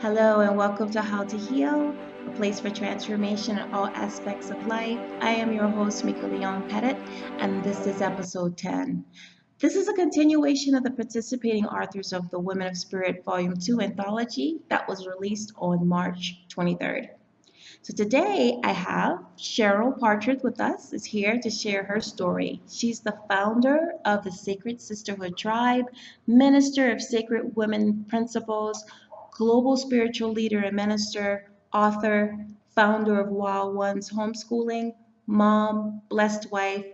Hello, and welcome to How to Heal, a place for transformation in all aspects of life. I am your host, MikaLeone-Pettit, and this is episode 10. This is a continuation of the participating authors of the Women of Spirit Volume 2 anthology that was released on March 23rd. So today I have Cheryl Partridge with us, is here to share her story. She's the founder of the Sacred Sisterhood Tribe, minister of Sacred Women Principles, global spiritual leader and minister, author, founder of Wild Ones Homeschooling, mom, blessed wife,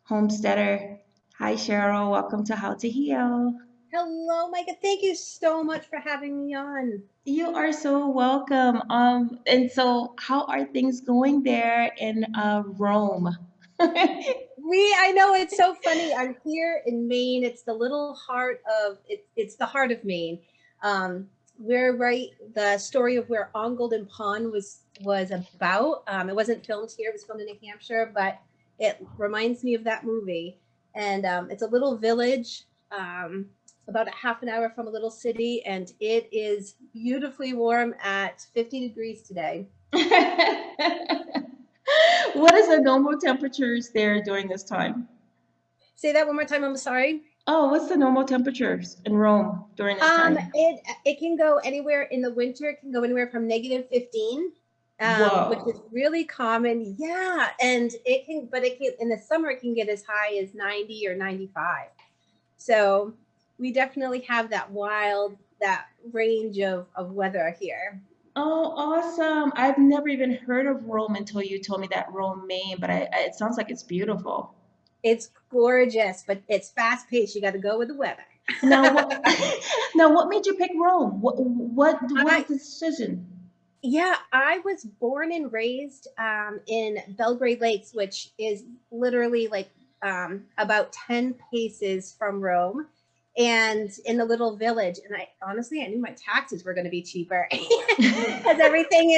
homesteader. Hi Cheryl, welcome to How to Heal. Hello, Micah. Thank you so much for having me on. You are so welcome. And so how are things going there in Rome? I know it's so funny. I'm here in Maine. It's the little heart of it's the heart of Maine. Um, we're right the story of where On Golden Pond was about. It wasn't filmed here. It was filmed in New Hampshire, but it reminds me of that movie. And it's a little village, about a half an hour from a little city, and it is beautifully warm at 50 degrees today. What is the normal temperatures there during this time? Say that one more time. I'm sorry. Oh, what's the normal temperatures in Rome during this time? It can go anywhere in the winter. It can go anywhere from -15, which is Whoa. really common. Yeah, and it can in the summer it can get as high as 90 or 95. So we definitely have that range of weather here. Oh, awesome. I've never even heard of Rome until you told me that Rome, Maine, but it sounds like it's beautiful. It's gorgeous, but it's fast paced. You got to go with the weather. Now, what, now, what made you pick Rome? What was I the decision? Yeah, I was born and raised in Belgrade Lakes, which is literally like about 10 paces from Rome and in the little village. And I knew my taxes were going to be cheaper because everything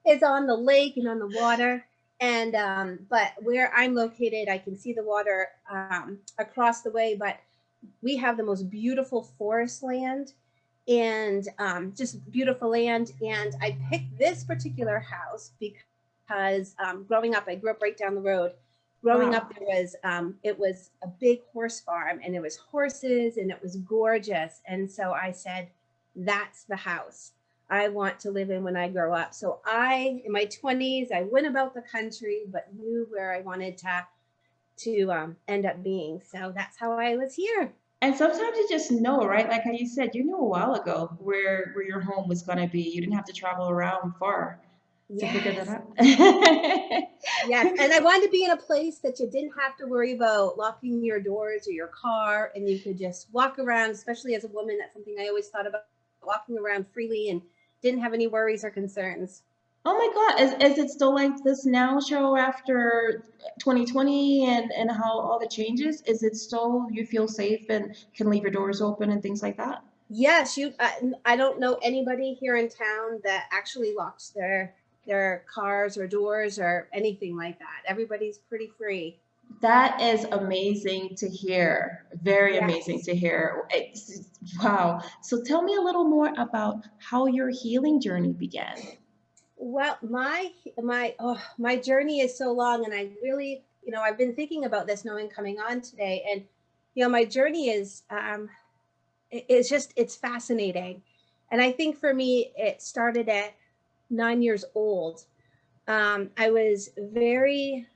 is on the lake and on the water. And but where I'm located, I can see the water across the way, but we have the most beautiful forest land and just beautiful land. And I picked this particular house because growing up, I grew up right down the road. Growing up, Wow. it was a big horse farm, and it was horses, and it was gorgeous. And so I said, "That's the house I want to live in when I grow up." So in my 20s, I went about the country, but knew where I wanted to end up being. So that's how I was here. And sometimes you just know, right? Like how you said, you knew a while ago where your home was gonna be. You didn't have to travel around far to figure that Yes. out. Yes, and I wanted to be in a place that you didn't have to worry about locking your doors or your car, and you could just walk around, especially as a woman. That's something I always thought about, walking around freely and didn't have any worries or concerns. Oh my God, is it still like this now, show after 2020 and how all the changes? Is it still you feel safe and can leave your doors open and things like that? Yes, I don't know anybody here in town that actually locks their cars or doors or anything like that. Everybody's pretty free. That is amazing to hear. Very amazing Yes. to hear. Wow. So tell me a little more about how your healing journey began. Well, my journey is so long, and I really, I've been thinking about this knowing coming on today, and my journey is it's fascinating, and I think for me it started at 9 years old. I was very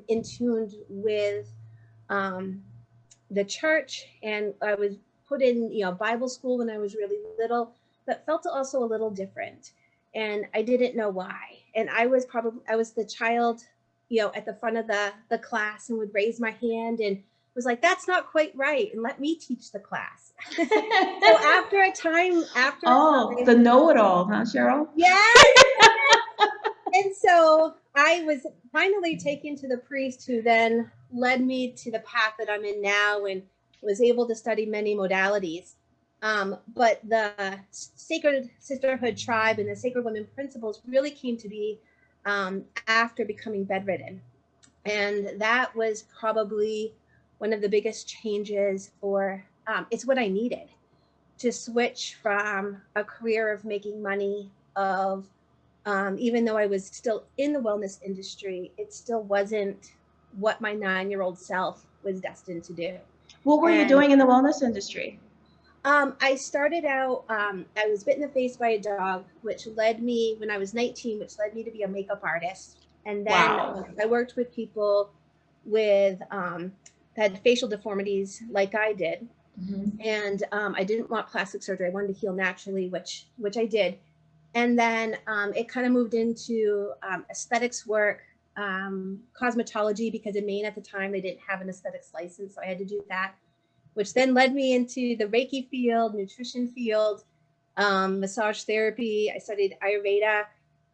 in tuned with um, the church, and I was put in Bible school when I was really little, but felt also a little different, and I didn't know why. And I was the child, at the front of the class, and would raise my hand and was like, "That's not quite right," and let me teach the class. So after a Oh, time, the know-it-all, huh, Cheryl? yes. And so I was finally taken to the priest, who then led me to the path that I'm in now, and was able to study many modalities. But the Sacred Sisterhood Tribe and the Sacred Women Principles really came to be after becoming bedridden. And that was probably one of the biggest changes it's what I needed to switch from a career of making money, of even though I was still in the wellness industry, it still wasn't what my 9-year-old self was destined to do. What were you And doing in the wellness industry? I started out, I was bit in the face by a dog, which led me, when I was 19, which led me to be a makeup artist. And then Wow. I worked with people with that had facial deformities like I did. Mhm. And I didn't want plastic surgery. I wanted to heal naturally, which I did. And then it kind of moved into aesthetics work, cosmetology, because in Maine at the time they didn't have an aesthetics license, so I had to do that, which then led me into the Reiki field, nutrition field, massage therapy. I studied Ayurveda.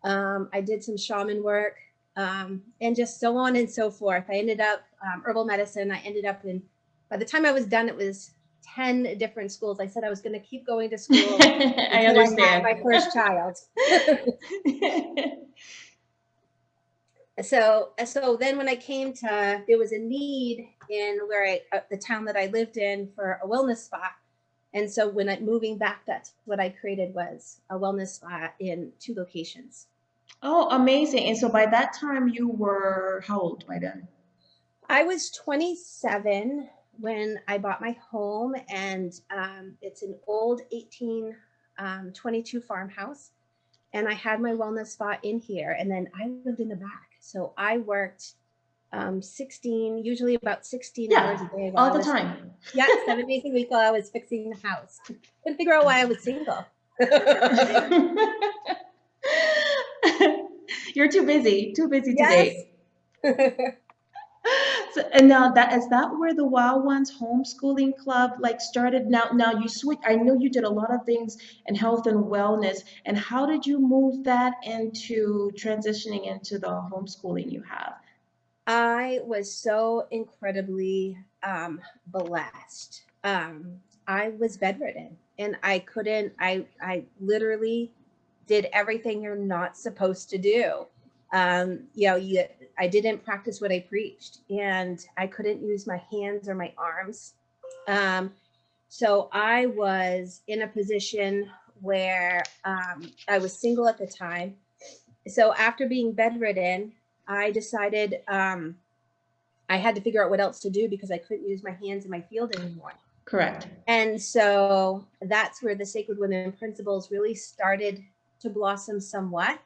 I did some shaman work, and just so on and so forth. I ended up herbal medicine. I ended up in, by the time I was done, it was 10 different schools. I said I was going to keep going to school I until I had understand. my first child. So then when I came to, there was a need in the town that I lived in for a wellness spa. And so when I moving back, that's what I created, was a wellness spa in 2 locations. Oh, amazing. And so by that time you were how old by then? I was 27 when I bought my home, and it's an old 1822 farmhouse. And I had my wellness spa in here, and then I lived in the back. So I worked 16, usually about 16 hours Yeah, a day while all I the was, time. yeah, 7 days a week while I was fixing the house. Couldn't figure out why I was single. You're too busy to Yes. date. So, and now that is that where the Wild Ones homeschooling club like started? Now you switch. I know you did a lot of things in health and wellness. And how did you move that into transitioning into the homeschooling you have? I was so incredibly blessed. I was bedridden, and I couldn't, I literally did everything you're not supposed to do. You know, I didn't practice what I preached, and I couldn't use my hands or my arms. Um, so I was in a position where I was single at the time. So after being bedridden, I decided I had to figure out what else to do because I couldn't use my hands in my field anymore. Correct. And so that's where the Sacred Women Principles really started to blossom somewhat.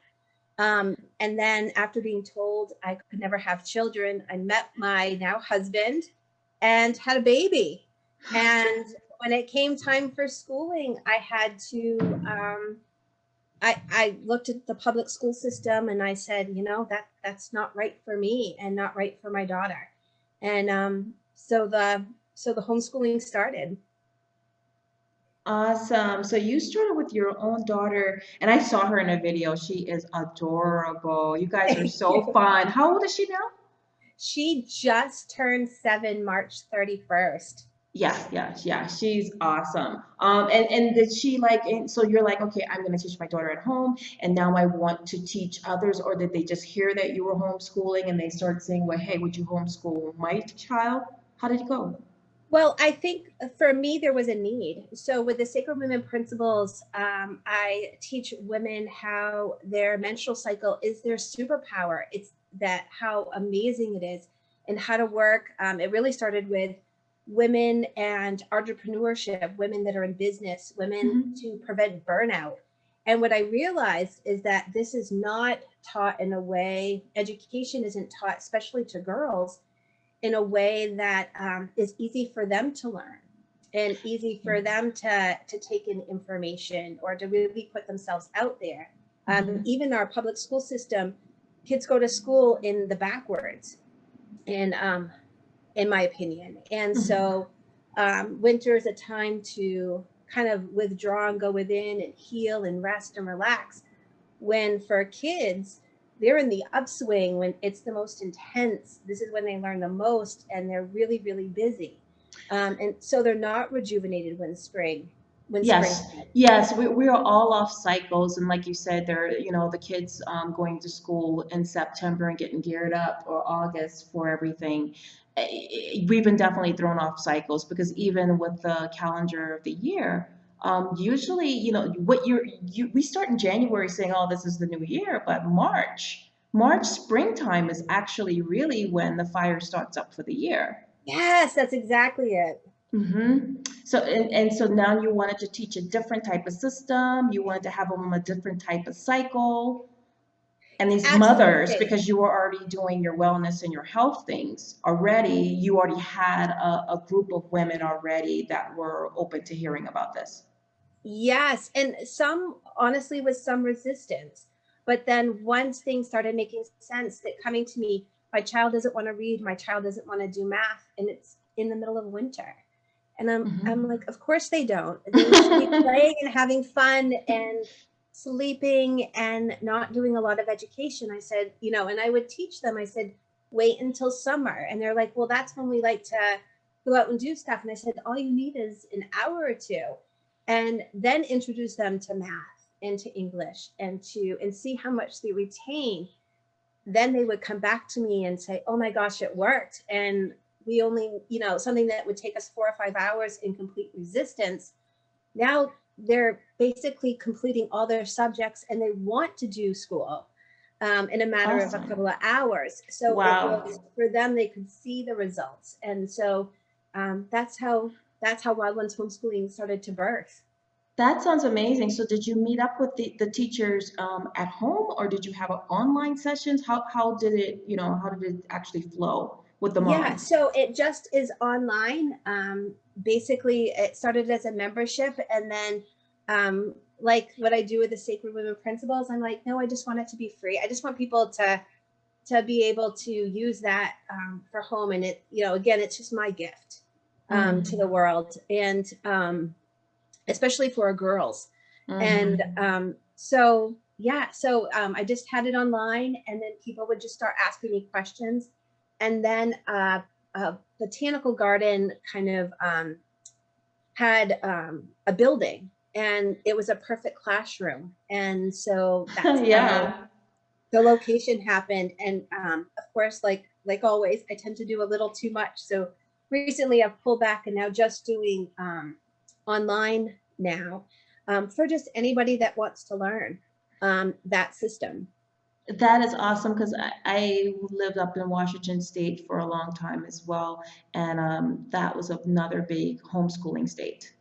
And then after being told I could never have children, I met my now husband and had a baby. And when it came time for schooling, I had to, I looked at the public school system and I said, you know, that's not right for me and not right for my daughter. And so the homeschooling started. Awesome. So you started with your own daughter, and I saw her in a video. She is adorable. You guys are so fun. How old is she now? She just turned 7 March 31st. Yes, yes, yeah. She's awesome. And did she like? And so you're like, okay, I'm gonna teach my daughter at home, and now I want to teach others, or did they just hear that you were homeschooling and they started saying, well, hey, would you homeschool my child? How did it go? Well, I think for me, there was a need. So, with the Sacred Women Principles, I teach women how their menstrual cycle is their superpower. It's that how amazing it is, and how to work. It really started with women and entrepreneurship, women that are in business, women Hmm. to prevent burnout. And what I realized is that this is not taught in a way, education isn't taught, especially to girls, in a way that is easy for them to learn and easy for them to take in information or to really put themselves out there. Hmm. Even our public school system, kids go to school in the backwards, and in my opinion. And Hmm. so winter is a time to kind of withdraw and go within and heal and rest and relax, when for kids, they're in the upswing when it's the most intense. This is when they learn the most, and they're really, really busy. And so they're not rejuvenated when spring Yes, comes. yes, we are all off cycles, and like you said, they're the kids going to school in September and getting geared up, or August for everything. We've been definitely thrown off cycles because even with the calendar of the year, Usually, we start in January saying, "Oh, this is the new year," but March, springtime is actually really when the fire starts up for the year. Yes, that's exactly it. So now you wanted to teach a different type of system. You wanted to have them a different type of cycle. And these mothers, Absolutely. because you were already doing your wellness and your health things already, you already had a group of women already that were open to hearing about this. Yes, and some honestly with some resistance. But then once things started making sense, that coming to me, my child doesn't want to read, my child doesn't want to do math, and it's in the middle of winter. And I'm Mhm. like, of course they don't. They should be playing and having fun and sleeping and not doing a lot of education. I said, and I would teach them, I said, wait until summer. And they're like, well, that's when we like to go out and do stuff. And I said, all you need is an hour or two, and then introduce them to math and to English and see how much they retain. Then they would come back to me and say, oh my gosh, it worked. And we only, something that would take us 4 or 5 hours in complete resistance. Now they're basically completing all their subjects and they want to do school in a matter of a couple Awesome. of hours. So it Wow. was for them, they could see the results. And so that's how Wild Ones homeschooling started to birth. That sounds amazing. So did you meet up with the teachers at home, or did you have online sessions? How did it actually flow with the Yeah, moms? so it just is online. Basically, it started as a membership, and then, like what I do with the Sacred Women Principles, I'm like, no, I just want it to be free. I just want people to be able to use that for home, and again, it's just my gift to the Mm-hmm. world, and especially for our girls. And Mm-hmm. so yeah, so I just had it online, and then people would just start asking me questions, and then a botanical garden kind of had a building, and it was a perfect classroom, and so that's how Yeah. the location happened. And of course, like always, I tend to do a little too much. So recently I've pulled back and now just doing online now for just anybody that wants to learn that system. That is awesome because I lived up in Washington State for a long time as well, and that was another big homeschooling state.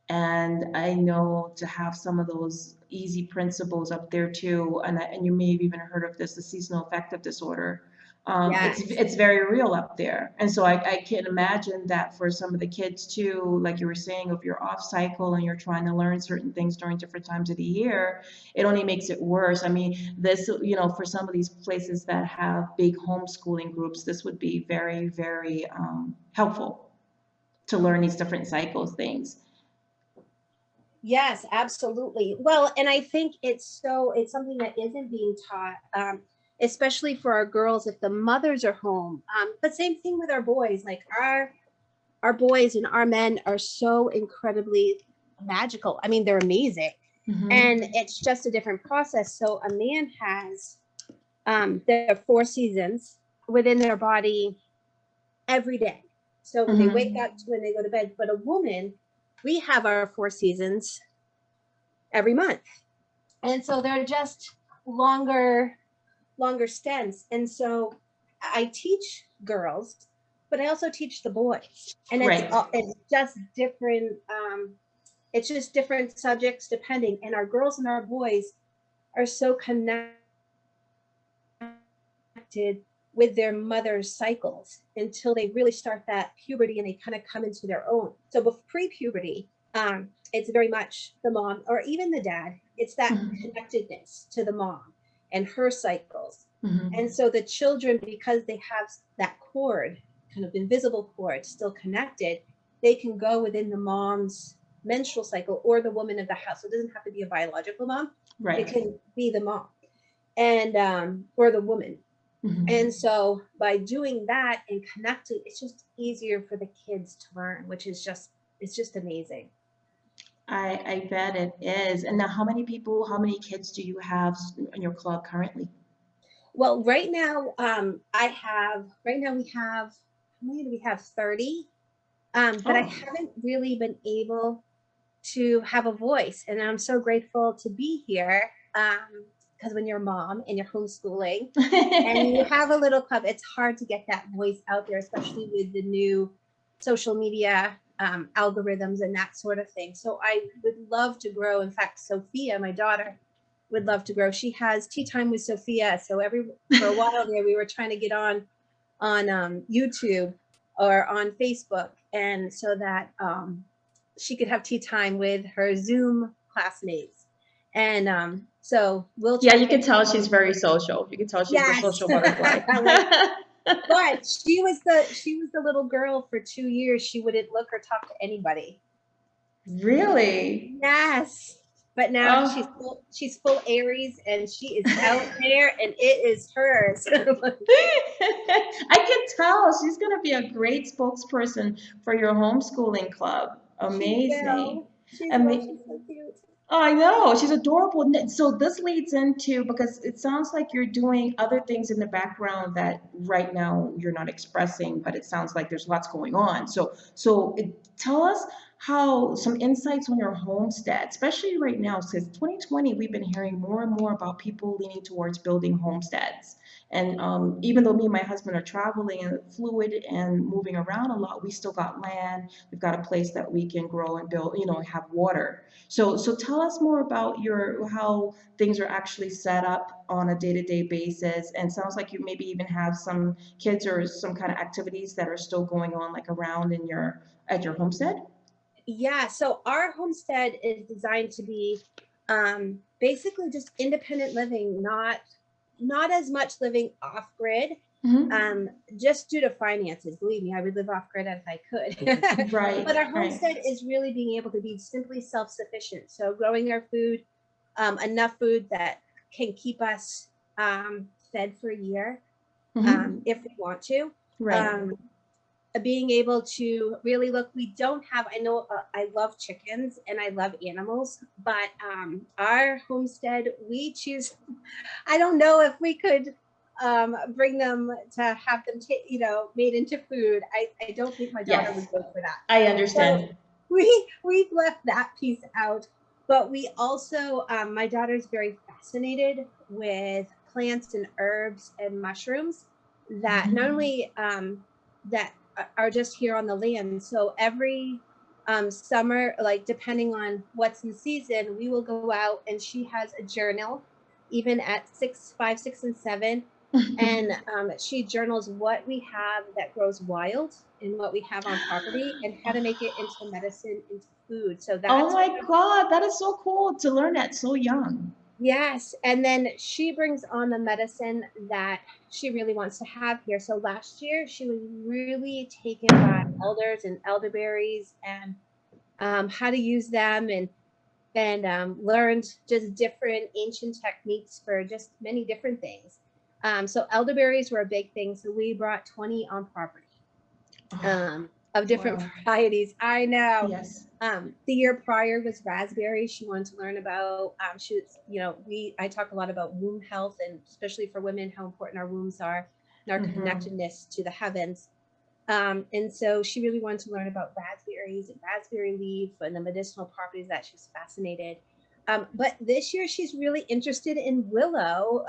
And I know to have some of those easy principles up there too, and you may have even heard of this, the seasonal affective disorder. Yes. It's very real up there, and so I can imagine that for some of the kids too, like you were saying, if you're off cycle and you're trying to learn certain things during different times of the year, it only makes it worse. I mean, for some of these places that have big homeschooling groups, this would be very, very helpful to learn these different cycles things. Yes, absolutely. Well, and I think it's something that isn't being taught, especially for our girls if the mothers are home. But same thing with our boys. Like our boys and our men are so incredibly magical. I mean, they're amazing. And Hmm. it's just a different process. So a man has their 4 seasons within their body every day. So when they wake Hmm. up to when they go to bed. But a woman, we have our 4 seasons every month. And so they're just longer stints. And so I teach girls, but I also teach the boys. And Right. it's just different subjects depending. And our girls and our boys are so connected with their mother's cycles until they really start that puberty and they kind of come into their own. So pre-puberty, it's very much the mom or even the dad. It's that Hmm. connectedness to the mom and her cycles. And Hmm. so the children, because they have that cord, kind of invisible cord, still connected, they can go within the mom's menstrual cycle or the woman of the house. So it doesn't have to be a biological mom. It Right. can be the mom and or the woman. And Hmm. so by doing that and connecting, it's just easier for the kids to learn, which is just it's just amazing. I bet it is. And now, how many kids do you have in your club currently? Well, right now, we have how many do we have? 30. But I Oh. haven't really been able to have a voice. And I'm so grateful to be here. Because when you're a mom and you're homeschooling and you have a little club, it's hard to get that voice out there, especially with the new social media algorithms and that sort of thing. So I would love to grow. In fact, Sophia, my daughter, would love to grow. She has Tea Time with Sophia. So for a while there, we were trying to get on YouTube or on Facebook, and so that she could have tea time with her Zoom classmates. And so we'll Yeah, try to you can get tell together. she's very social. You can tell she's a Yes. social butterfly. Like, but she was the little girl for 2 years. She wouldn't look or talk to anybody. Really? Yes. But now she's Oh. full Aries, and she is out there and it is hers. I can tell she's going to be a great spokesperson for your homeschooling club. She Amazing. will. She will. Ama- She's so cute. Oh, I know. She's adorable. So this leads into, because it sounds like you're doing other things in the background that right now you're not expressing, but it sounds like there's lots going on. Tell us how some insights on your homestead, especially right now, since 2020, we've been hearing more and more about people leaning towards building homesteads. And even though me and my husband are traveling and fluid and moving around a lot, we still got land. We've got a place that we can grow and build, have water. So tell us more about your how things are actually set up on a day-to-day basis. And sounds like you maybe even have some kids or some kind of activities that are still going on like around in your at your homestead. Yeah, so our homestead is designed to be basically just independent living, not as much living off grid, Hmm. um, just due to finances. Believe me, I would live off grid if I could. Right, But our right. homestead is really being able to be simply self sufficient. So growing our food, enough food that can keep us fed for a year Hmm. if we want to. Right. Um, being able to really look, we don't have, I know I love chickens and I love animals, but our homestead, we choose, I don't know if we could bring them to have them made into food. I don't think my daughter Yes, would go for that. I So understand. we've left that piece out. But we also, my daughter's very fascinated with plants and herbs and mushrooms that not Mhm. only that are just here on the land. So every summer, like depending on what's in season, we will go out, and she has a journal, even at 6, 5, 6, and 7. And she journals what we have that grows wild and what we have on property and how to make it into medicine, into food. So Oh that's my God, that is so cool to learn that so young. yes. And then she brings on the medicine that she really wants to have here. So last year she was really taken by elders and elderberries and how to use them, and learned just different ancient techniques for just many different things. So elderberries were a big thing. So we brought 20 on property Oh, of different wow. varieties. I know. Yes. The year prior was raspberry. She wanted to learn about. She was, I talk a lot about womb health, and especially for women, how important our wombs are and our Hmm. connectedness to the heavens. And so she really wanted to learn about raspberries and raspberry leaf and the medicinal properties that she's fascinated. But this year she's really interested in willow,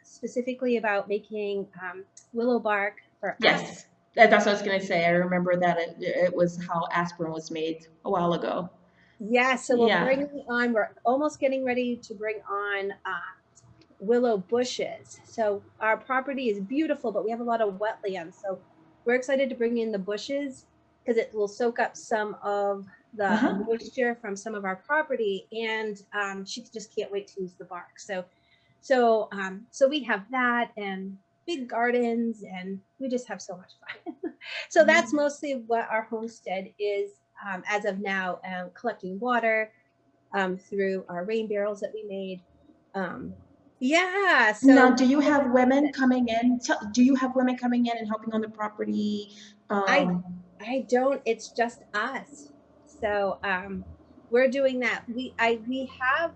specifically about making willow bark for aspirin. Yes, that's what I was gonna say. I remember that it was how aspirin was made a while ago. Yeah, so Yeah. we're almost getting ready to bring on willow bushes. So our property is beautiful, but we have a lot of wetlands. So we're excited to bring in the bushes because it will soak up some of the Uh-huh. moisture from some of our property, and she just can't wait to use the bark. So we have that and big gardens, and we just have so much fun. So that's mostly what our homestead is as of now, collecting water through our rain barrels that we made. Um, yeah, Now, so do you all have the things women that coming in? Do you have women coming in and helping on the property? I Um, I don't. It's just us. So we're doing that. We have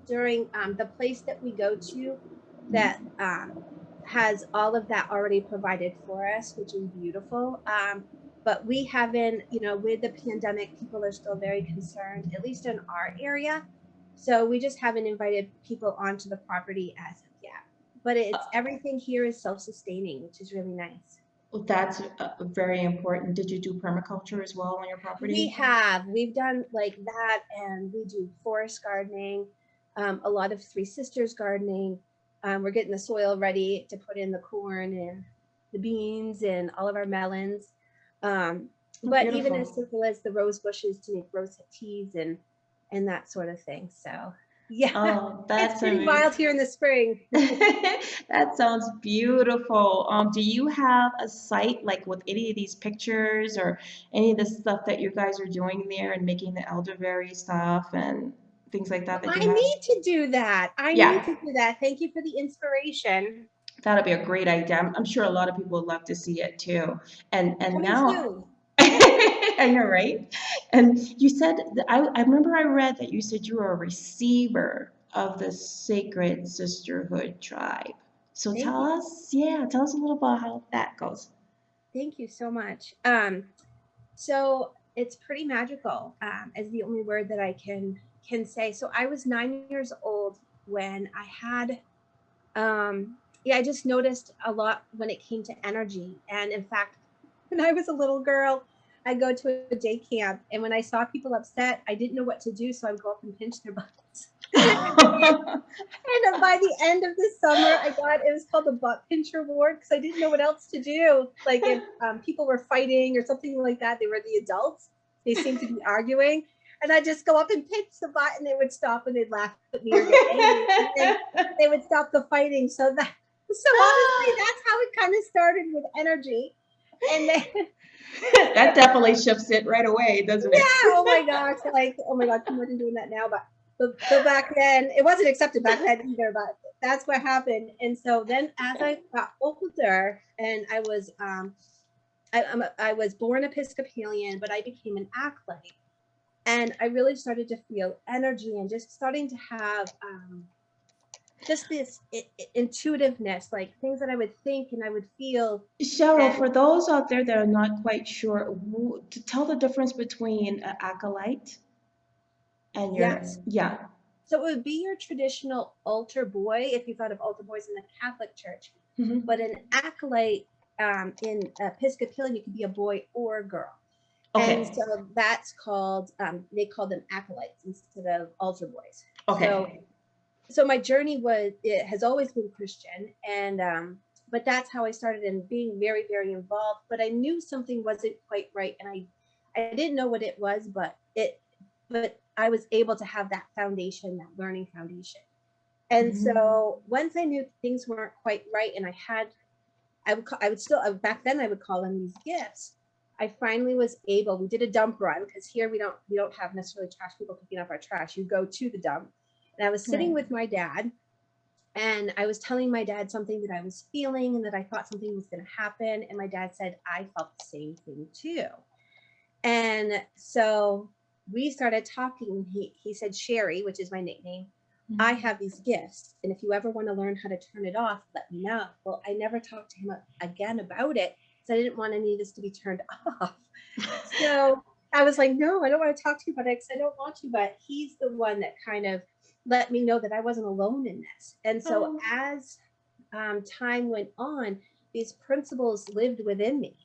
during the place that we go to that has all of that already provided for us, which is beautiful. But we haven't, with the pandemic, people are still very concerned, at least in our area. So we just haven't invited people onto the property as of yet. But it's everything here is self-sustaining, which is really nice. That's very important. Did you do permaculture as well on your property? We've done like that, and we do forest gardening, a lot of Three Sisters gardening. We're getting the soil ready to put in the corn and the beans and all of our melons. Um, Oh, but even beautiful. as simple as the rose bushes to make rose teas and that sort of thing. So yeah, Oh, it's that's pretty amazing. wild here in the spring. That sounds beautiful. Do you have a site like with any of these pictures or any of the stuff that you guys are doing there and making the elderberry stuff and things like that that you I have? need to do that. I need Yeah, to do that. Thank you for the inspiration. that'll be a great idea. I'm sure a lot of people would love to see it too. And Coming now, soon. I know, right? And you said that I remember I read that you said you were a receiver of the Sacred Sisterhood tribe. So Thank tell you. us, yeah, tell us a little about how that goes. Thank you so much. So it's pretty magical, is the only word that I can say. So I was 9 years old when I had, yeah, I just noticed a lot when it came to energy. And in fact, when I was a little girl, I go to a day camp, and when I saw people upset, I didn't know what to do, so I would go up and pinch their butts. And by the end of the summer, I got it was called the butt pincher ward because I didn't know what else to do. Like if people were fighting or something like that, they were the adults. They seemed to be arguing, and I'd just go up and pinch the butt, and they would stop and they'd laugh at me or get angry, and then they would stop the fighting. So honestly, that's how it kind of started with energy, and then That definitely shifts it right away, doesn't it? yeah, oh my gosh, like, oh my God, can you imagine doing that now? But back then, it wasn't accepted back then either, but that's what happened. And so then as I got older and I was born Episcopalian, but I became an acolyte. And I really started to feel energy and just starting to have just this intuitiveness, like things that I would think and I would feel. Cheryl, And for those out there that are not quite sure, to tell the difference between an acolyte and your, yes, yeah. so it would be your traditional altar boy if you thought of altar boys in the Catholic Church. Hmm. But an acolyte in Episcopalian, you could be a boy or a girl. And Okay, so that's called, they call them acolytes instead of altar boys. So, okay. so my journey it has always been Christian. And, but that's how I started in being very, very involved. But I knew something wasn't quite right. And I didn't know what it was, but I was able to have that foundation, that learning foundation. And Mhm. so once I knew things weren't quite right, and I would still, back then I would call them these gifts. I finally was able, we did a dump run because here we don't have necessarily trash people picking up our trash. You go to the dump. And I was sitting Right. with my dad, and I was telling my dad something that I was feeling and that I thought something was going to happen. And my dad said, I felt the same thing too. And so we started talking. He said, Sherry, which is my nickname, I Mhm. have these gifts. And if you ever want to learn how to turn it off, let me know. Well, I never talked to him again about it because I didn't want any of this to be turned off. So I was like, no, I don't want to talk to you about it because I don't want to. But he's the one that kind of let me know that I wasn't alone in this. And so Oh. as time went on, these principles lived within me.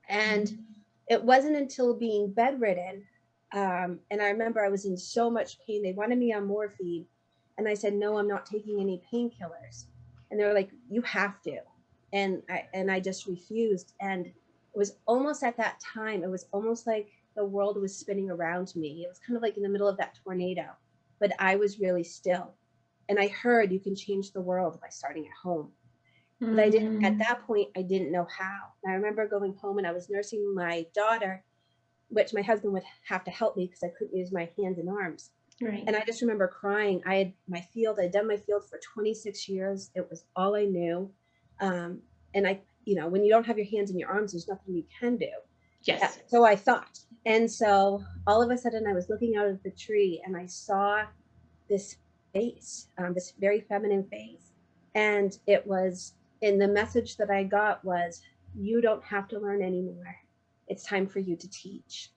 And Mhm. it wasn't until being bedridden, and I remember I was in so much pain. They wanted me on morphine, and I said, "No, I'm not taking any painkillers." And they were like, "You have to," and I just refused. And it was almost at that time. It was almost like the world was spinning around me. It was kind of like in the middle of that tornado, but I was really still. And I heard you can change the world by starting at home. But I didn't, at Mm. that point, I didn't know how. And I remember going home and I was nursing my daughter, which my husband would have to help me because I couldn't use my hands and arms. Right. And I just remember crying. I'd done my field for 26 years. It was all I knew. And when you don't have your hands and your arms, there's nothing you can do. Yes. So I thought. And so all of a sudden I was looking out of the tree and I saw this face, this very feminine face. And the message that I got was, you don't have to learn anymore. It's time for you to teach.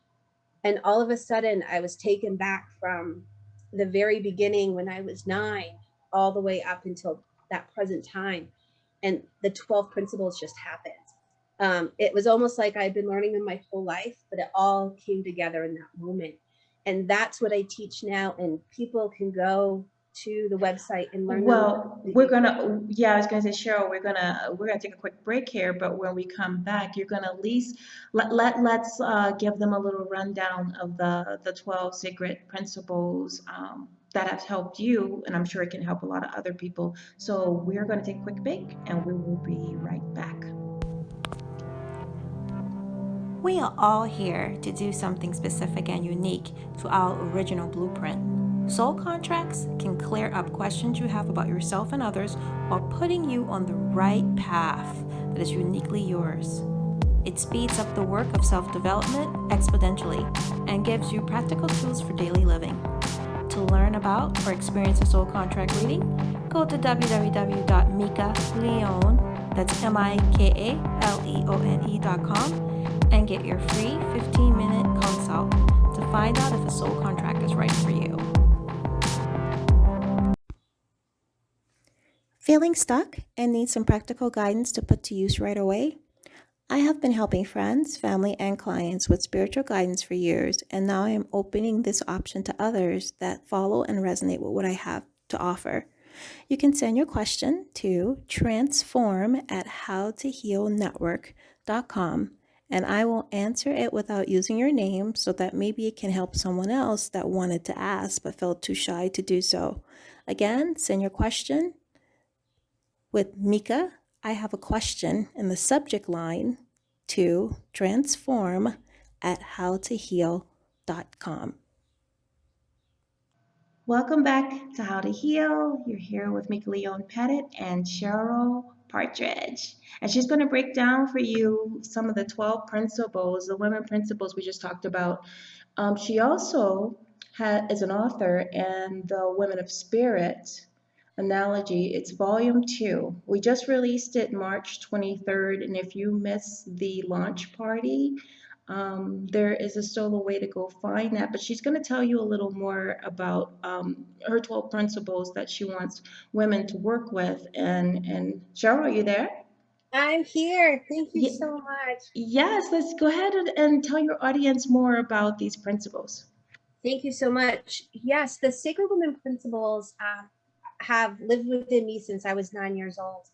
And all of a sudden, I was taken back from the very beginning when I was 9 all the way up until that present time. And the 12 principles just happened. It was almost like I'd been learning them my whole life, but it all came together in that moment. And that's what I teach now. And people can go to the website and learn them. Well, we're gonna, yeah, I was gonna say, Cheryl, we're gonna take a quick break here, but when we come back, you're gonna at least let's give them a little rundown of the 12 secret principles that have helped you, and I'm sure it can help a lot of other people. So we're gonna take a quick break, and we will be right back. We are all here to do something specific and unique to our original blueprint. Soul contracts can clear up questions you have about yourself and others while putting you on the right path that is uniquely yours. It speeds up the work of self-development exponentially and gives you practical tools for daily living. To learn about or experience a soul contract reading, go to www.MikaLeone, that's MikaLeone.com, and get your free 15-minute consult to find out if a soul contract is right for you. Feeling stuck and need some practical guidance to put to use right away? I have been helping friends, family, and clients with spiritual guidance for years, and now I am opening this option to others that follow and resonate with what I have to offer. You can send your question to transform@howtohealnetwork.com, and I will answer it without using your name so that maybe it can help someone else that wanted to ask but felt too shy to do so. Again, send your question with Mika, I have a question in the subject line to transform@howtoheal.com. Welcome back to How to Heal. You're here with MikaLeone-Pettit and Cheryl Partridge. And she's going to break down for you some of the 12 principles, the women principles we just talked about. She also is an author in the Women of Spirit analogy. It's volume 2. We just released it March 23rd. And if you missed the launch party, there is still a way to go find that, but she's going to tell you a little more about her 12 principles that she wants women to work with. And Cheryl, are you there? I'm here. Thank you Ye- so much. yes, let's go ahead and tell your audience more about these principles. Thank you so much. Yes, the Sacred Women principles have lived within me since I was 9 years old.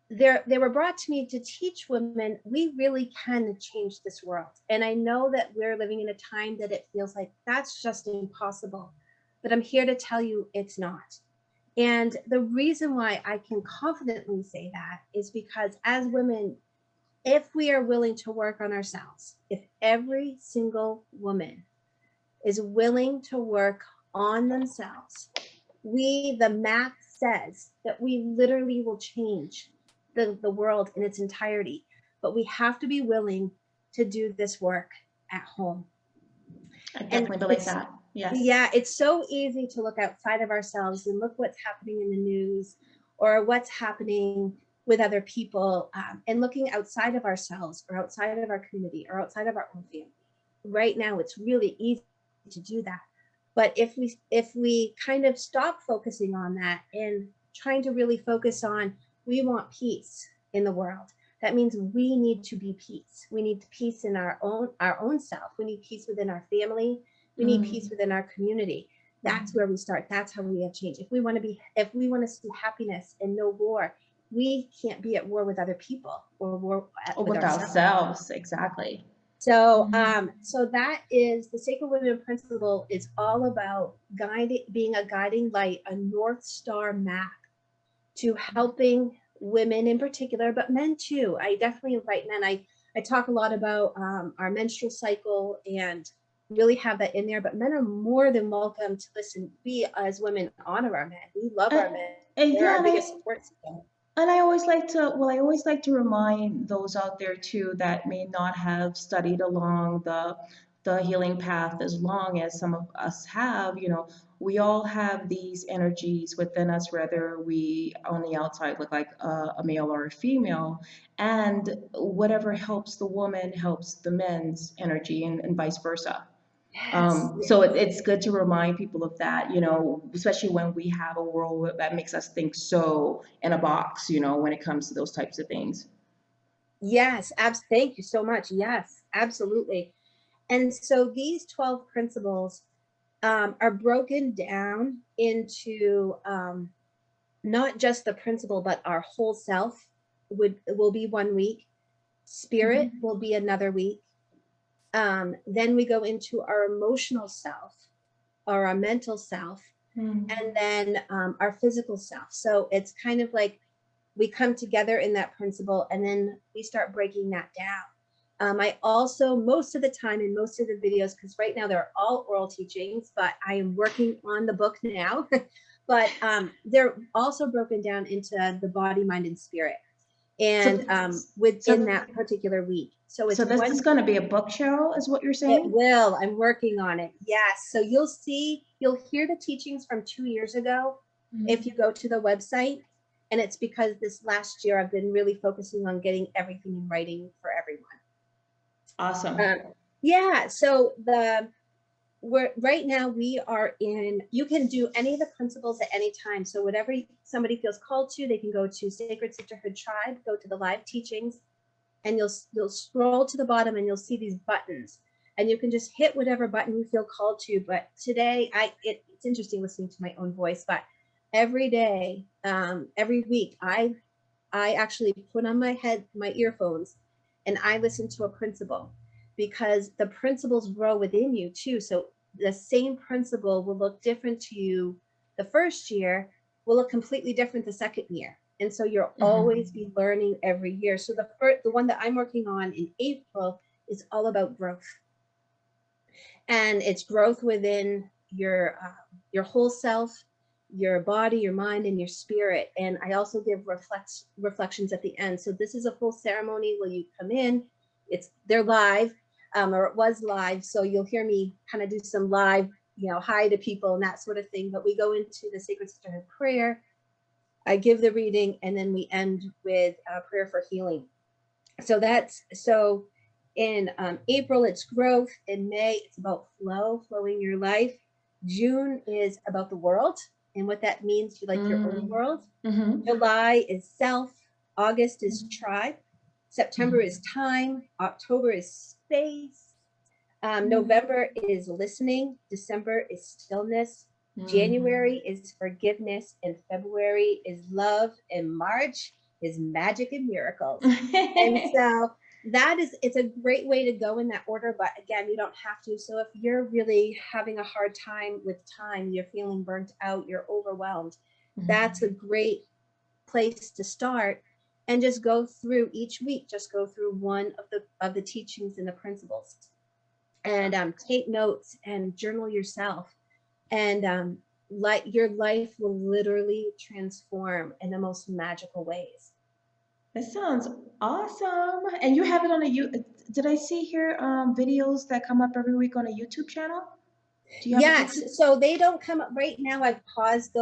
They were brought to me to teach women we really can change this world. And I know that we're living in a time that it feels like that's just impossible. But I'm here to tell you it's not. And the reason why I can confidently say that is because as women, if we are willing to work on ourselves, if every single woman is willing to work on themselves, the math says that we literally will change the world in its entirety. But we have to be willing to do this work at home. I And definitely believe that. Yes. yeah, it's so easy to look outside of ourselves and look what's happening in the news or what's happening with other people, and looking outside of ourselves or outside of our community or outside of our own family. Right now, it's really easy to do that. But if we kind of stop focusing on that and trying to really focus on, we want peace in the world. That means we need to be peace. We need peace in our own self. We need peace within our family. We need peace within our community. That's where we start. That's how we have change. If we want to see happiness and no war, we can't be at war with other people or war with ourselves. Exactly. So, so that is the Sacred Women Principle is all about being a guiding light, a North Star map to helping women in particular, but men too. I definitely invite men. I talk a lot about our menstrual cycle and really have that in there, but men are more than welcome to listen. We as women honor our men. We love our men. They're our biggest support system. And I always like to remind those out there too that may not have studied along the healing path, as long as some of us have, we all have these energies within us, whether we on the outside look like a male or a female, and whatever helps the woman helps the men's energy, and vice versa. Yes. So it's good to remind people of that, especially when we have a world that makes us think so in a box, when it comes to those types of things. Yes, thank you so much. Yes, absolutely. And so these 12 principles are broken down into not just the principle, but our whole self will be 1 week. Spirit Mhm. will be another week. Then we go into our emotional self, or our mental self, Mm. and then our physical self. So it's kind of like we come together in that principle, and then we start breaking that down. I also, most of the time in most of the videos, because right now they're all oral teachings, but I am working on the book now, but they're also broken down into the body, mind, and spirit, and So, within so, that particular week. So so it's this one. is going to be a book show, is what you're It saying? will. I'm working on it. Yes. So you'll hear the teachings from 2 years ago if you Mhm. go to the website. And it's because this last year I've been really focusing on getting everything in writing for everyone. Awesome. Yeah. So right now we are in, you can do any of the principles at any time. So whatever somebody feels called to, they can go to Sacred Sisterhood Tribe, go to the live teachings, and you'll scroll to the bottom and you'll see these buttons, and you can just hit whatever button you feel called to. But today it's interesting listening to my own voice, but every day, every week, I actually put on my earphones, and I listen to a principle, because the principles grow within you too. So the same principle will look different to you the first year, will look completely different the second year. And so you'll always be learning every year. So the one that I'm working on in April is all about growth, and it's growth within your whole self, your body, your mind, and your spirit. And I also give reflections at the end. So this is a full ceremony where you come in. They're live, or it was live. So you'll hear me kind of do some live, hi to people and that sort of thing. But we go into the Sacred Sisterhood prayer. I give the reading, and then we end with a prayer for healing. So in April, it's growth. In May, it's about flowing your life. June is about the world and what that means to like your own world. Mm-hmm. July is self. August is tribe. September is time. October is space. November is listening. December is stillness. January is forgiveness. And February is love. And March is magic and miracles. And so it's a great way to go in that order. But again, you don't have to. So if you're really having a hard time with time, you're feeling burnt out, you're overwhelmed, that's a great place to start. And just go through each week, just go through one of the teachings and the principles, and take notes and journal yourself. And your life will literally transform in the most magical ways. That sounds awesome. And you have it on a did I see here videos that come up every week on a YouTube channel? Do you have a YouTube? Yes, so they don't come up right now. I've paused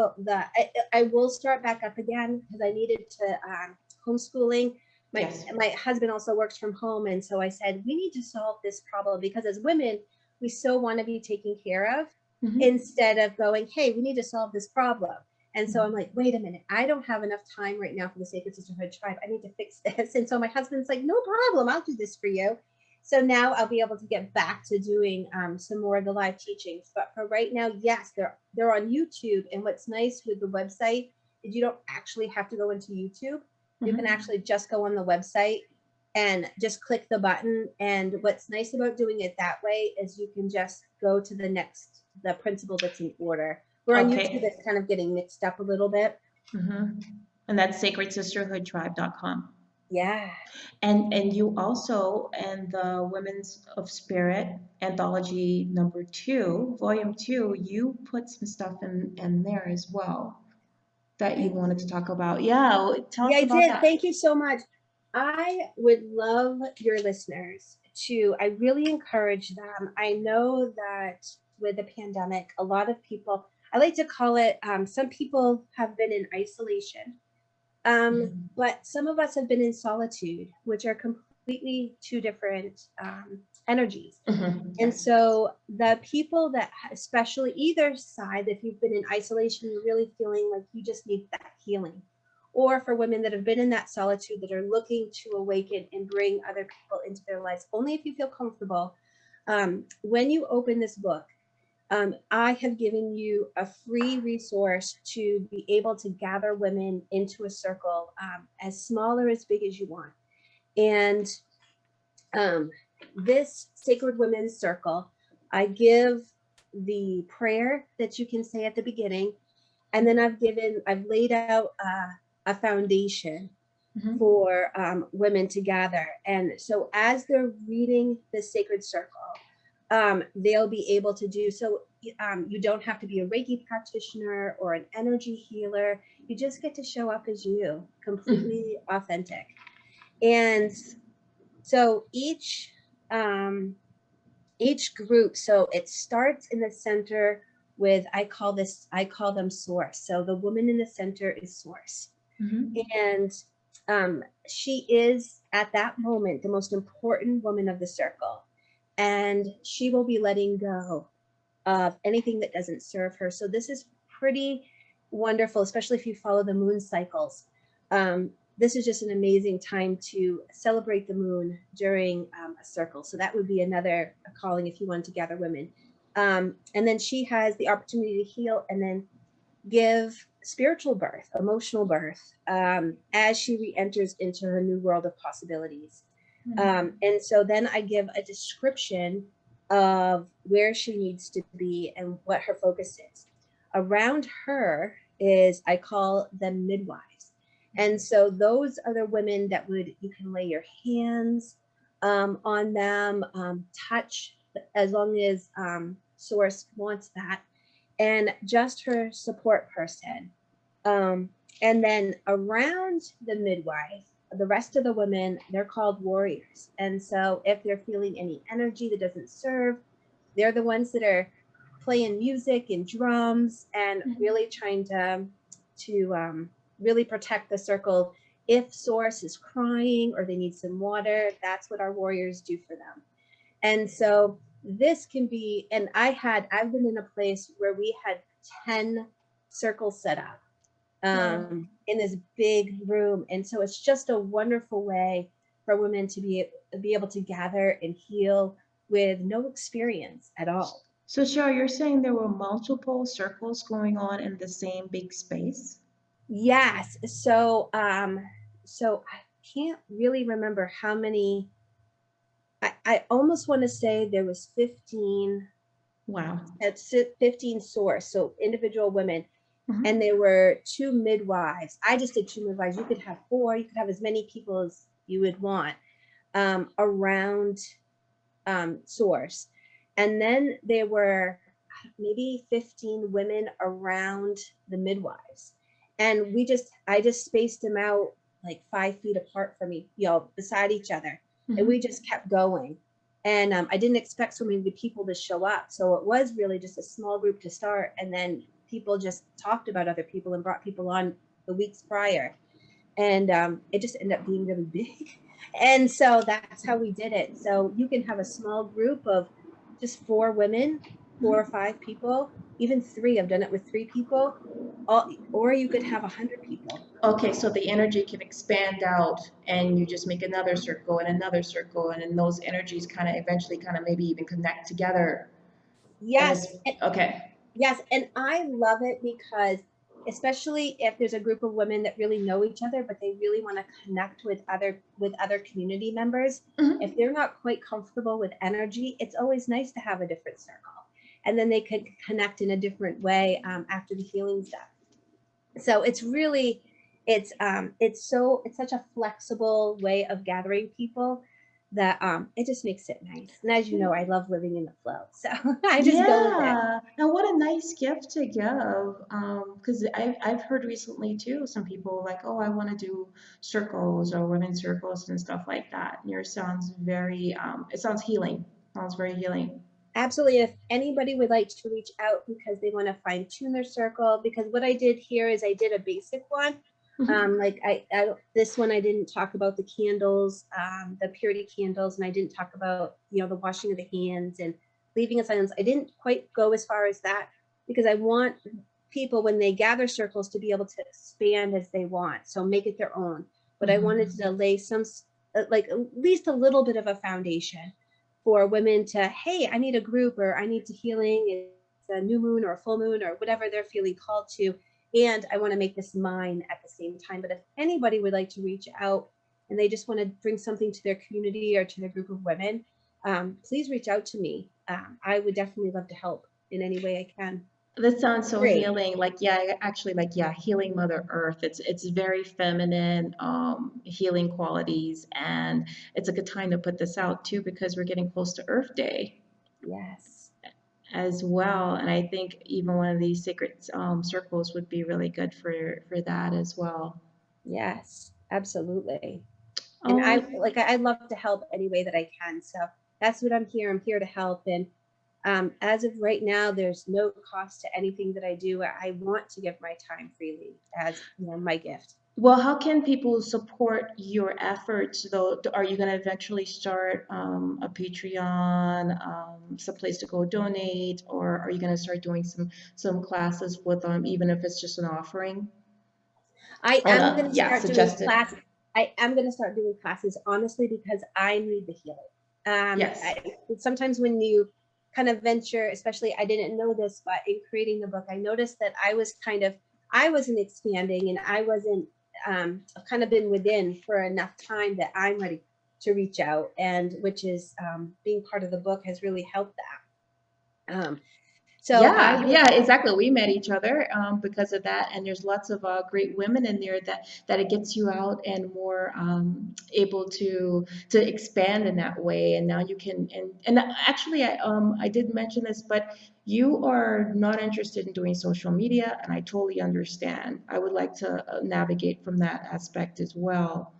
I will start back up again because I needed to homeschooling. Yes. My husband also works from home, and so I said we need to solve this problem, because as women, we so want to be taken care of, Mm-hmm. instead of going, hey, we need to solve this problem. And so I'm like, wait a minute, I don't have enough time right now for the Sacred Sisterhood Tribe. I need to fix this. And so my husband's like, no problem, I'll do this for you. So now I'll be able to get back to doing some more of the live teachings. But for right now, yes, they're on YouTube. And what's nice with the website is you don't actually have to go into YouTube. You can actually just go on the website and just click the button. And what's nice about doing it that way is you can just go to the principle that's in order. Where on YouTube, it's kind of getting mixed up a little bit. Mm-hmm. And that's sacredsisterhoodtribe.com. Yeah. And you also, and the Women's of Spirit anthology #2, volume 2, you put some stuff in there as well that you wanted to talk about. Yeah, tell Yeah, us I about did. that. Thank you so much. I would love your listeners I really encourage them. I know that with the pandemic, a lot of people, I like to call it, some people have been in isolation, but some of us have been in solitude, which are completely two different energies. Mhm. And Yes. so the people that, especially either side, if you've been in isolation, you're really feeling like you just need that healing. Or for women that have been in that solitude that are looking to awaken and bring other people into their lives, only if you feel comfortable. When you open this book, I have given you a free resource to be able to gather women into a circle, as small or as big as you want. And um, this Sacred Women's Circle, I give the prayer that you can say at the beginning, and then I've laid out a foundation Mhm. for women to gather. And so as they're reading the Sacred Circle, they'll be able to do so. You don't have to be a Reiki practitioner or an energy healer. You just get to show up as you, completely authentic. And so each group, so it starts in the center with, I call them source. So the woman in the center is source. Mhm. And she is at that moment the most important woman of the circle. And she will be letting go of anything that doesn't serve her. So this is pretty wonderful, especially if you follow the moon cycles. This is just an amazing time to celebrate the moon during a circle. So that would be another calling if you want to gather women. And then she has the opportunity to heal and then give spiritual birth, emotional birth, as she re-enters into her new world of possibilities. And so then I give a description of where she needs to be and what her focus is. Around her is, I call them midwives. And so those are the women that you can lay your hands on them, touch, as long as Source wants that, and just her support person. Um, and then around the midwife, the rest of the women, they're called warriors. And so if they're feeling any energy that doesn't serve, they're the ones that are playing music and drums and really trying to really protect the circle. If Source is crying or they need some water, that's what our warriors do for them. And so this can be, and I've been in a place where we had 10 circles set up Wow. in this big room. And so it's just a wonderful way for women to be able to gather and heal with no experience at all. So, Cheryl, you're saying there were multiple circles going on in the same big space? Yes. So I can't really remember how many. I almost want to say there was 15. Wow. That's 15 source, so individual women. And Mhm. there were two midwives. I just did two midwives. You could have four, you could have as many people as you would want around Source. And then there were maybe 15 women around the midwives. And I just spaced them out like 5 feet apart from me, beside each other. And we Mhm. just kept going. And I didn't expect so many people to show up. So it was really just a small group to start. And then people just talked about other people and brought people on the weeks prior. And it just ended up being really big. And so that's how we did it. So you can have a small group of just four women, 4 or 5 people, even three. I've done it with 3 people, or you could have 100 people. Okay, so the energy can expand out and you just make another circle, and then those energies kind of eventually kind of maybe even connect together. And Yes, it's okay. yes, and I love it because especially if there's a group of women that really know each other, but they really want to connect with other community members. If Mhm. they're not quite comfortable with energy, it's always nice to have a different circle. And then they could connect in a different way after the healing stuff. So it's really it's such a flexible way of gathering people. that it just makes it nice. And as you know, I love living in the flow. So I just go with it. Yeah, and what a nice gift to give. Because I've heard recently too, some people like, oh, I want to do circles or women's circles and stuff like that. And yours sounds very, it sounds healing. Sounds very healing. Absolutely. If anybody would like to reach out because they want to fine tune their circle, because what I did here is I did a basic one. Mhm. Like this one, I didn't talk about the candles, the purity candles, and I didn't talk about, the washing of the hands and leaving a silence. I didn't quite go as far as that because I want people when they gather circles to be able to expand as they want. So make it their own. But I wanted Mhm. to lay some, like at least a little bit of a foundation for women to, hey, I need a group or I need to healing. It's a new moon or a full moon or whatever they're feeling called to. And I want to make this mine at the same time. But if anybody would like to reach out and they just want to bring something to their community or to their group of women, please reach out to me. I would definitely love to help in any way I can. This sounds so Great. healing. Like, yeah, actually, like, yeah, healing Mother Earth. It's very feminine, healing qualities, and it's a good time to put this out too because we're getting close to Earth Day Yes. as well. And I think even one of these sacred circles would be really good for that as well. Yes. Absolutely. And Oh, I'd love to help any way that I can. So that's what I'm here. I'm here to help. And as of right now, there's no cost to anything that I do. I want to give my time freely as my gift. well, how can people support your efforts though? Are you going to eventually start a Patreon, some place to go donate, or are you going to start doing some classes with them, even if it's just an offering? I On am a, going to yeah, start doing suggested. class. I am going to start doing classes honestly because I need the healing. Yes. Sometimes when you kind of venture, especially I didn't know this, but in creating the book, I noticed that I wasn't expanding and I wasn't. I've kind of been within for enough time that I'm ready to reach out, and which is being part of the book has really helped that. So I Yeah, will yeah, exactly. We met each other because of that, and there's lots of great women in there that it gets you out and more able to expand in that way. And now you can and actually I did mention this, but you are not interested in doing social media, and I totally understand. I would like to navigate from that aspect as well.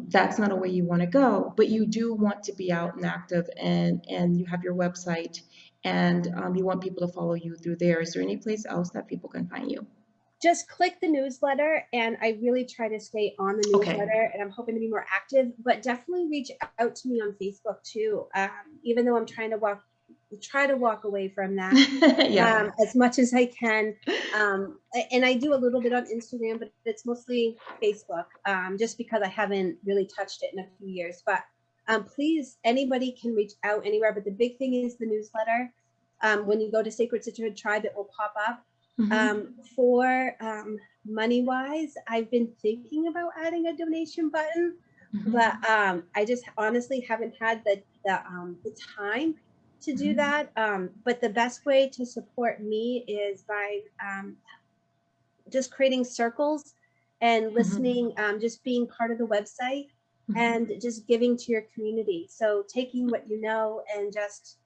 That's not a way you want to go, but you do want to be out and active, and you have your website, and you want people to follow you through there. Is there any place else that people can find you? just click the newsletter, and I really try to stay on the Okay. newsletter, and I'm hoping to be more active, but definitely reach out to me on Facebook too. Even though I'm try to walk away from that Yeah. as much as I can. And I do a little bit on Instagram, but it's mostly Facebook, just because I haven't really touched it in a few years. But please, anybody can reach out anywhere. But the big thing is the newsletter. When you go to Sacred Sisterhood Tribe, it will pop up. Hmm. For money wise, I've been thinking about adding a donation button, but Hmm. I just honestly haven't had the time to do Hmm. that. But the best way to support me is by just creating circles and Hmm. listening, just being part of the website and Hmm. just giving to your community. So taking what you know and just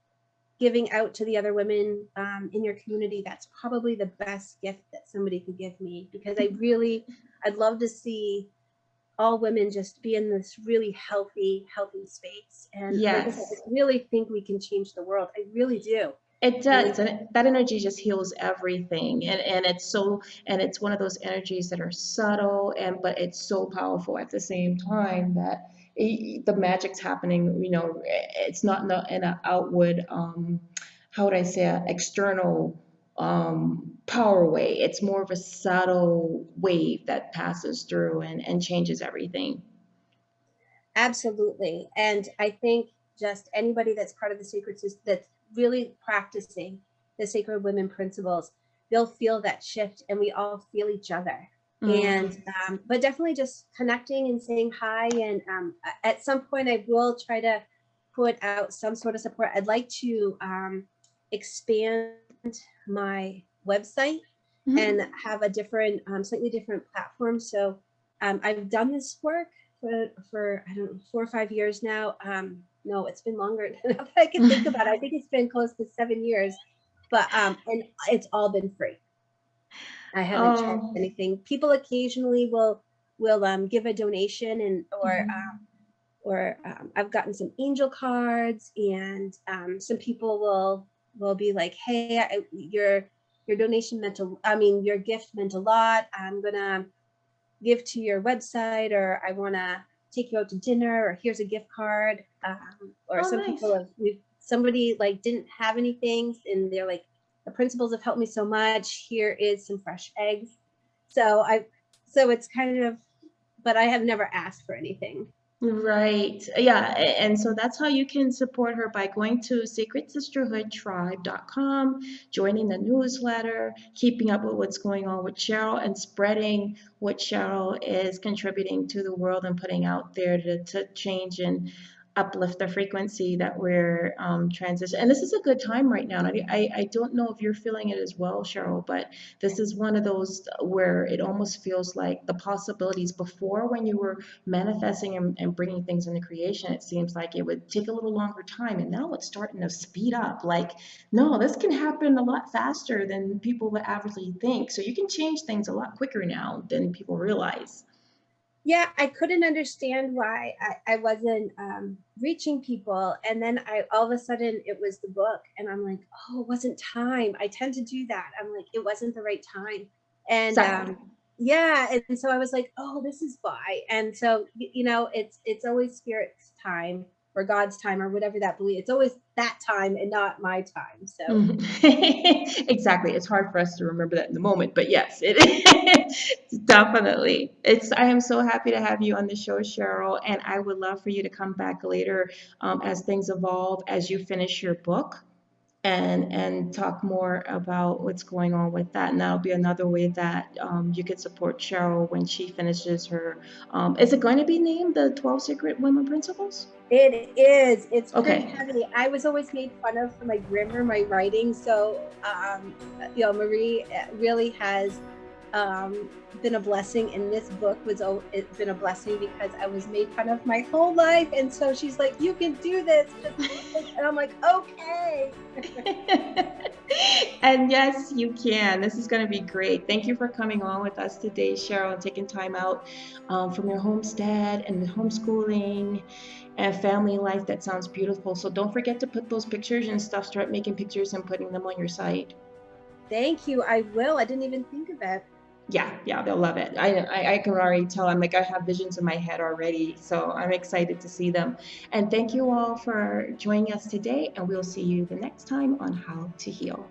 giving out to the other women in your community. That's probably the best gift that somebody could give me, because I'd love to see all women just be in this really healthy space. And like I said, I Yes. really think we can change the world. I really do. It And we does, and that energy just heals everything, and it's so, and it's one of those energies that are subtle, and but it's so powerful at the same time that the magic's happening. It's not in an outward, how would I say, a external power way. It's more of a subtle wave that passes through and changes everything. absolutely. And I think just anybody that's part of the sacred system that's really practicing the sacred women principles, they'll feel that shift, and we all feel each other. And Mm. but definitely just connecting and saying hi. And at some point, I will try to put out some sort of support. I'd like to expand my website and Mhm. have a different, slightly different platform. So I've done this work for I don't know 4 or 5 years now. No, it's been longer than that I can think about it. I think it's been close to 7 years, but and it's all been free. I haven't charged Oh. anything. People occasionally will give a donation and Mhm. or I've gotten some angel cards, and some people will be like, "Hey, your donation meant a, I mean, your gift meant a lot. I'm gonna give to your website, or I want to take you out to dinner, or here's a gift card." Or Oh, some nice. people have, somebody like didn't have anything, and they're like, "The principals have helped me so much. Here is some fresh eggs." So so it's kind of, but I have never asked for anything. Right. Yeah. And so that's how you can support her by going to secretsisterhoodtribe.com, joining the newsletter, keeping up with what's going on with Cheryl, and spreading what Cheryl is contributing to the world and putting out there to change and uplift the frequency that we're transition. And this is a good time right now. And I don't know if you're feeling it as well, Cheryl, but this is one of those where it almost feels like the possibilities before, when you were manifesting and bringing things into creation, it seems like it would take a little longer time. And now it's starting to speed up. Like, no, this can happen a lot faster than people would averagely think. So you can change things a lot quicker now than people realize. Yeah, I couldn't understand why I wasn't reaching people. And then I, all of a sudden, it was the book. And I'm like, oh, it wasn't time. I tend to do that. I'm like, it wasn't the right time. And Exactly. yeah. And so I was like, oh, this is why. And so, it's always spirit's time, or God's time, or whatever that belief. It's always that time and not my time. So Mhm. Exactly. It's hard for us to remember that in the moment, but yes, it is. Definitely. I am so happy to have you on the show, Cheryl, and I would love for you to come back later as things evolve, as you finish your book, and talk more about what's going on with that. And that'll be another way that you could support Cheryl when she finishes her. Is it going to be named the 12 Secret Women Principles? it is. It's pretty Okay. heavy. I was always made fun of for my grammar, my writing. So, Marie really has been a blessing. And this book it's been a blessing because I was made fun of my whole life. And so she's like, "You can do this. Just do this." And I'm like, "Okay." And yes, you can. This is going to be great. Thank you for coming on with us today, Cheryl, and taking time out from your homestead and homeschooling and family life. That sounds beautiful. So don't forget to put those pictures and stuff, start making pictures and putting them on your site. Thank you. I will. I didn't even think of it. Yeah, yeah, they'll love it. I can already tell. I'm like, I have visions in my head already. So I'm excited to see them. And thank you all for joining us today. And we'll see you the next time on How to Heal.